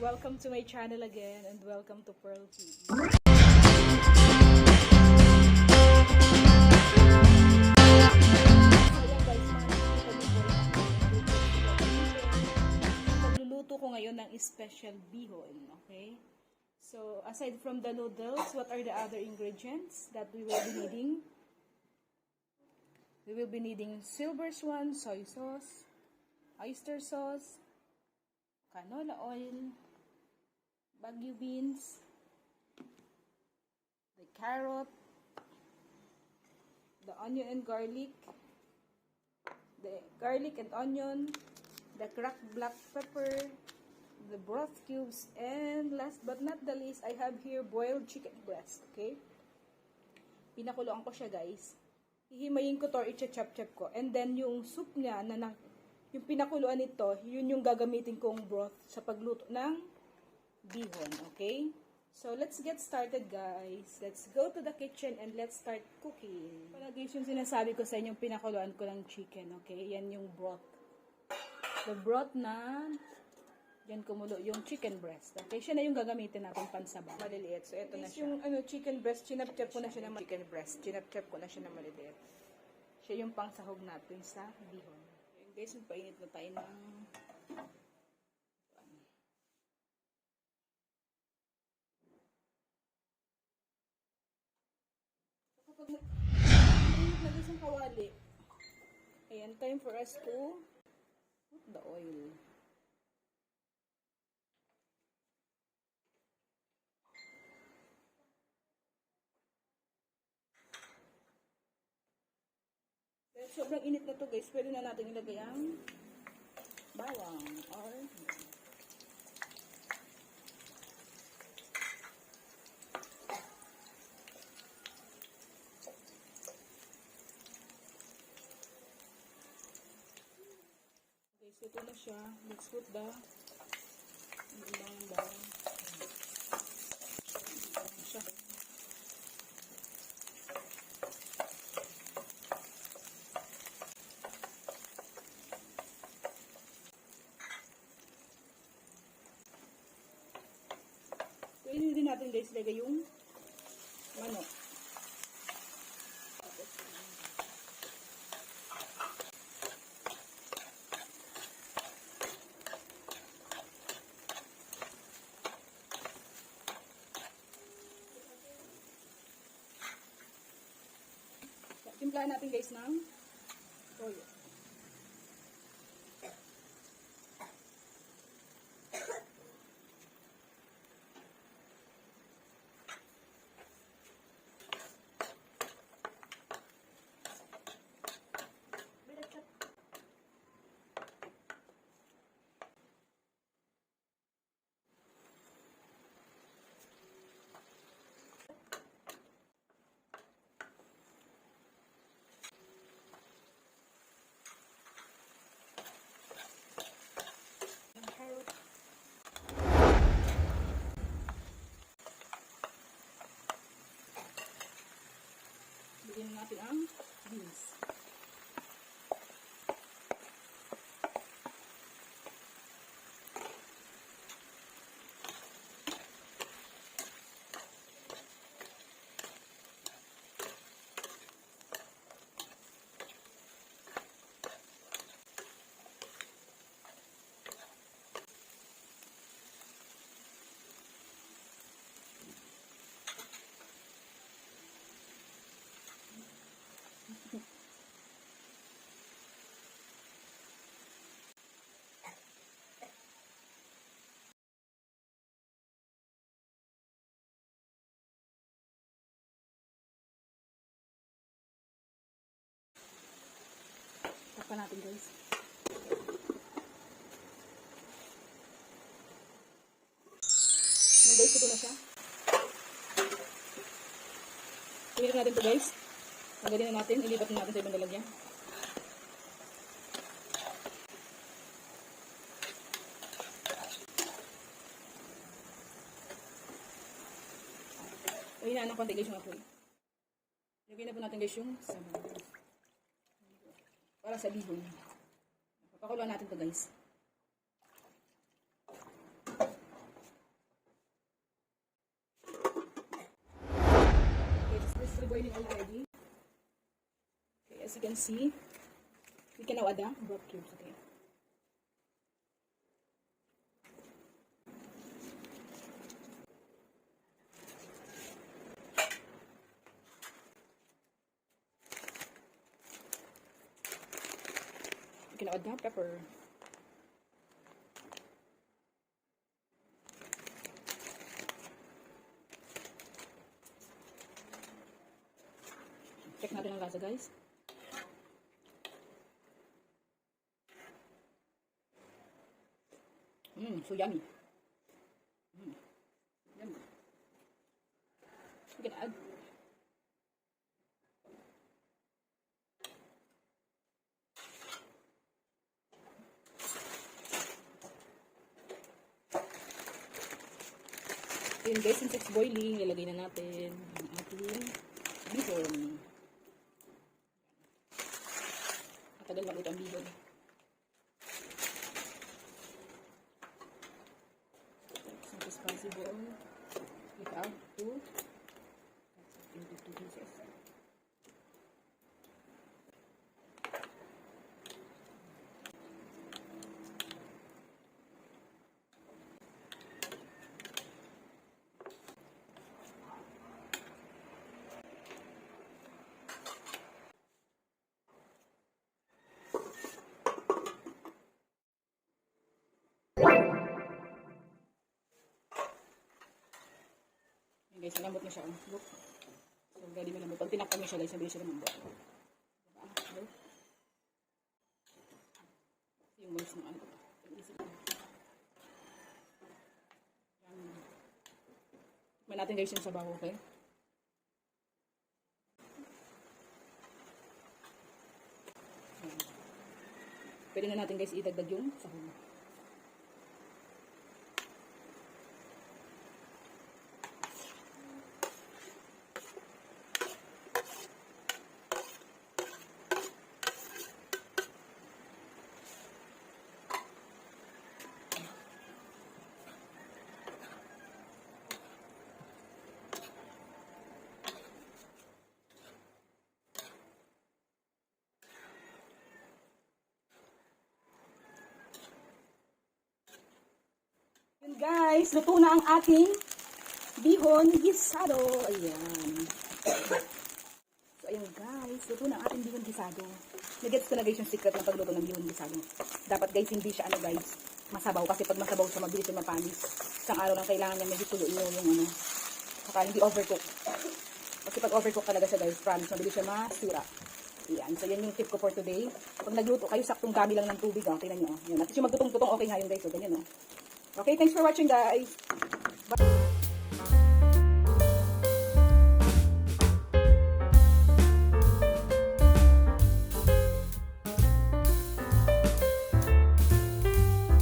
welcome to my channel again and welcome to Pearl TV. Magluluto ko ngayon ng special bihon, okay? So, aside from the noodles, what are the other ingredients that we will be needing? We will be needing silver swan soy sauce, oyster sauce, canola oil, Baguio beans, the carrot, the onion and garlic, the garlic and onion, the cracked black pepper, the broth cubes, and last but not the least, I have here boiled chicken breast, okay? Pinakuloan ko siya, guys. Hihimayin ko to or i-chop-chop ko. And then, yung soup niya, yung pinakuluan nito, yun yung gagamitin kong broth sa pagluto ng bihon, okay? So, let's get started, guys. Let's go to the kitchen and let's start cooking. Pala, guys, yung sinasabi ko sa inyong pinakuluan ko ng chicken, okay? Yan yung broth. The broth na yan kumulo yung chicken breast. Okay, siya na yung gagamitin natin pansabaw. Maliliit. So, ito na siya. Yung chicken breast, chinap-chop ko na siya ng chicken breast. Chinap-chop ko na siya ng maliliit. Siya yung pangsahog natin sa bihon. Okay, guys, magpainit na tayo ng kapag mainit na guys ang kawali, ayan, time for us to put the oil. Sobrang init na to, guys. Pwede na natin ilagay ang bawang or guys, ito na siya. Let's put the ibang bawang. Siya. Pwede din natin, guys, lagay yung manok. Timplahan natin, guys, ng toyo. Bigyan natin ang beans. Takpan natin, guys. Guys, ito na siya. Pinilip natin ito, guys. Tanggalin na natin. Ilipat na natin sa ibang lalagyan. Pahinaan ng konti, guys, yung apoy. Lagyan na po natin, guys, yung sabaw. Para sa bihon. Papakuluan natin to, guys. boiling already. Okay, as you can see, we can now add the broth cubes. Okay. We can add the pepper. Check natin ang lasa, guys. So yummy. Yummy. We can add yun guys, since it's boiling, ilagay na natin ang ating bihon. Matagal maluto ang bihon. As much as possible, we have to cut into 2 pieces. Guys, malambot na siya. Look. So, ready malambot. Pag tinakpan mo siya, guys, sabihin siya malambot. Diba? Look. Yung moist ng ano. Tikman natin guys yung sabaw, okay? Pwede na natin guys idagdag yung sahog. Guys, luto na ang ating bihon gisado. Ayan. So, ayan guys, luto na ang ating bihon gisado. Nagets ko na guys yung secret ng pagluto ng bihon gisado. Dapat guys, hindi siya ano guys, masabaw. Kasi pag masabaw siya, mabilis yung mapanis. Isang araw lang kailangan niya medyo tuluin yung ano. Saka hindi overcook. Kasi pag overcook talaga siya guys, promise, mabilis siya masira. Ayan. So, yan yung tip ko for today. Pag nagluto kayo, saktong dami lang ng tubig. Tingnan nyo. Yan. At yung magtutong-tutong, okay nga yung guys. So, ganyan, no? Okay, thanks for watching, guys. Bye.